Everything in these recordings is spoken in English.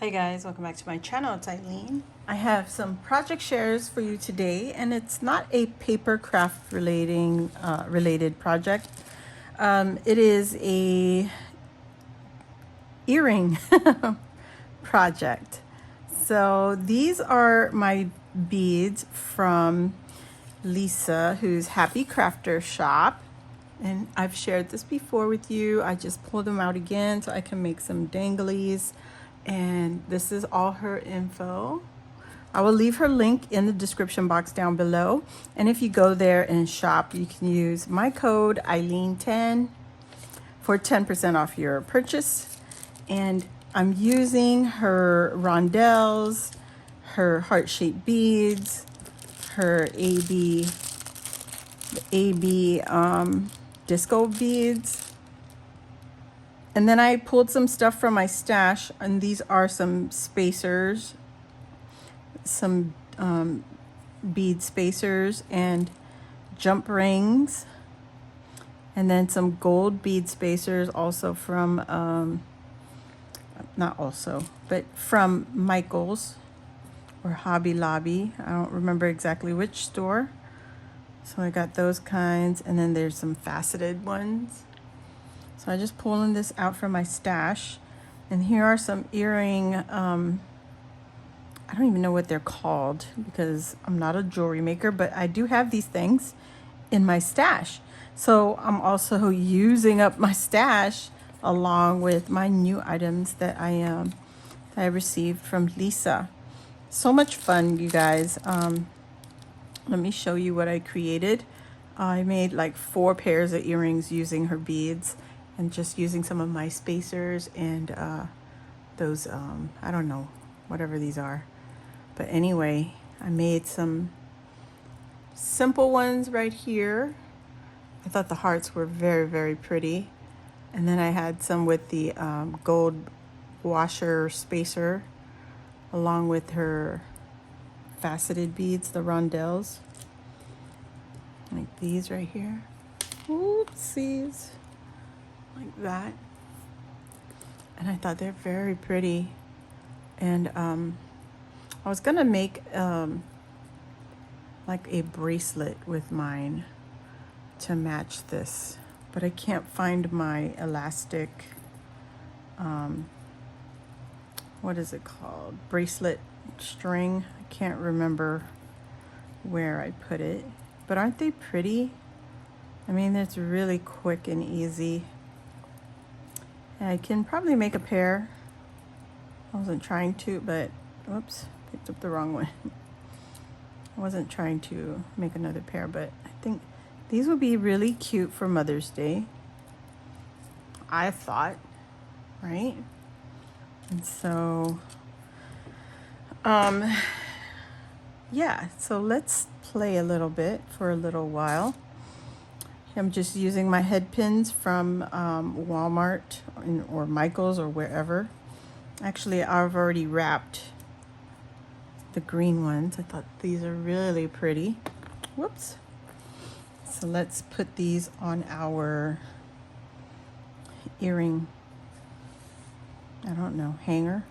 Hey guys, welcome back to my channel. It's Eileen. I have some project shares for you today, and it's not a paper craft related project. It is a earring project. So these are my beads from Lisa, who's Happy Crafter Shop. And I've shared this before with you. I just pulled them out again so I can make some danglies. And this is all her info. I will leave her link in the description box down below. And if you go there and shop, you can use my code Eileen10 for 10% off your purchase. And I'm using her rondelles, her heart-shaped beads, her AB disco beads. And then I pulled some stuff from my stash, and these are some spacers, some bead spacers and jump rings, and then some gold bead spacers also from not also, but from Michael's or Hobby Lobby. I don't remember exactly which store. So I got those kinds, and then there's some faceted ones. So I just pulling this out from my stash, and here are some earring. I don't even know what they're called because I'm not a jewelry maker, but I do have these things in my stash. So I'm also using up my stash along with my new items that I received from Lisa. So much fun, you guys. Let me show you what I created. I made like 4 pairs of earrings using her beads and just using some of my spacers and those, I don't know, whatever these are. But anyway, I made some simple ones right here. I thought the hearts were very, very pretty. And then I had some with the gold washer spacer along with her faceted beads, the rondelles. Like these right here. Oopsies. Like that. And I thought they're very pretty. And I was gonna make like a bracelet with mine to match this, but I can't find my elastic, what is it called? Bracelet string. I can't remember where I put it, but aren't they pretty? I mean, it's really quick and easy. I can probably make a pair. I wasn't trying to, but whoops, picked up the wrong one. I wasn't trying to make another pair, but I think these would be really cute for Mother's Day. I thought, right? And so, yeah, so let's play a little bit for a little while. I'm just using my head pins from Walmart or Michael's or wherever. Actually, I've already wrapped the green ones. I thought these are really pretty. Whoops. So let's put these on our earring, I don't know, hanger,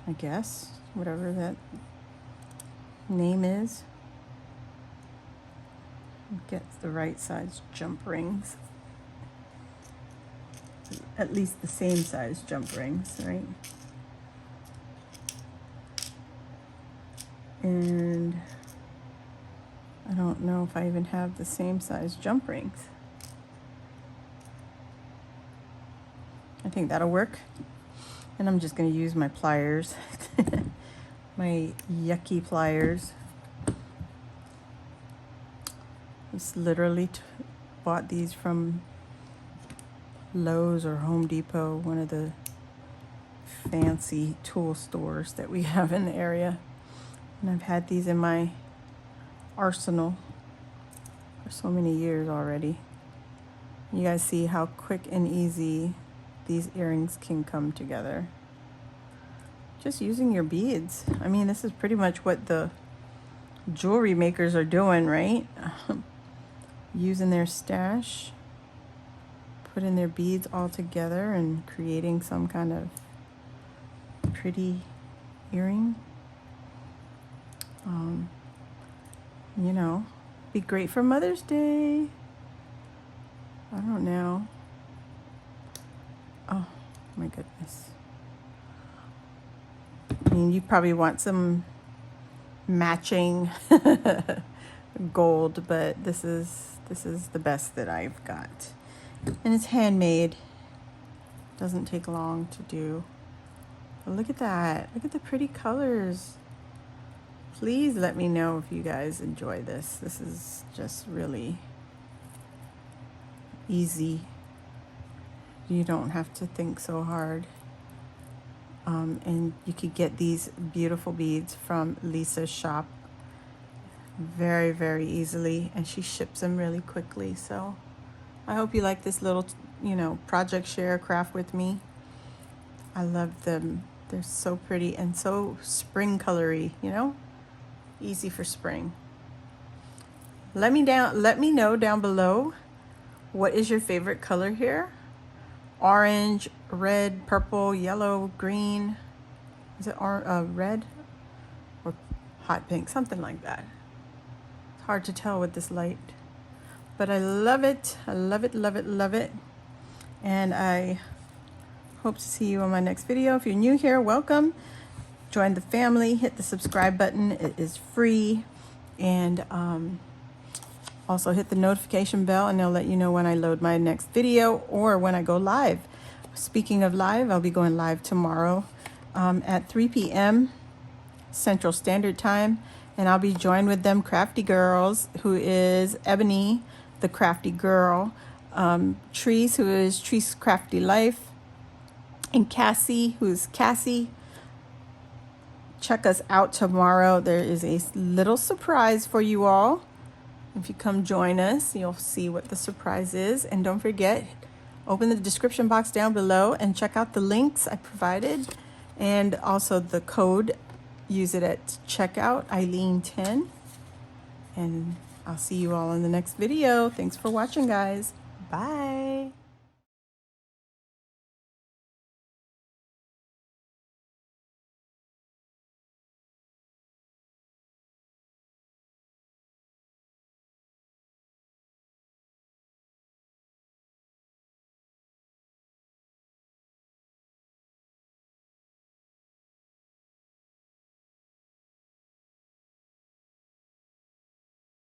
I guess, whatever that name is. Get the right size jump rings. At least the same size jump rings, right? And I don't know if I even have the same size jump rings. I think that'll work. And I'm just going to use my pliers, my yucky pliers. Just literally bought these from Lowe's or Home Depot, one of the fancy tool stores that we have in the area. And I've had these in my arsenal for so many years already. You guys see how quick and easy these earrings can come together. Just using your beads. I mean, this is pretty much what the jewelry makers are doing, right? Using their stash, putting their beads all together and creating some kind of pretty earring. You know, be great for Mother's Day. I don't know. Oh my goodness. I mean, you probably want some matching gold, but this is the best that I've got. And it's handmade. Doesn't take long to do. But look at that. Look at the pretty colors. Please let me know if you guys enjoy this. This is just really easy. You don't have to think so hard. And you could get these beautiful beads from Lisa's shop very, very easily. And she ships them really quickly. So I hope you like this little, you know, project share craft with me. I love them. They're so pretty and so spring colory, you know? Easy for spring. Let me know down below, what is your favorite color here? Orange, red, purple, yellow, green. Is it red or hot pink? Something like that. It's hard to tell with this light. But I love it. I love it, love it, love it. And I hope to see you on my next video. If you're new here, welcome. Join the family. Hit the subscribe button. It is free. And also hit the notification bell, and they'll let you know when I load my next video or when I go live. Speaking of live, I'll be going live tomorrow at 3 p.m. Central Standard Time. And I'll be joined with them crafty girls, who is Ebony, the crafty girl, Trees, who is Trees Crafty Life, and Cassie, who's Cassie. Check us out tomorrow. There is a little surprise for you all. If you come join us, you'll see what the surprise is. And don't forget, open the description box down below and check out the links I provided. And also the code. Use it at checkout, Eileen10. And I'll see you all in the next video. Thanks for watching, guys. Bye.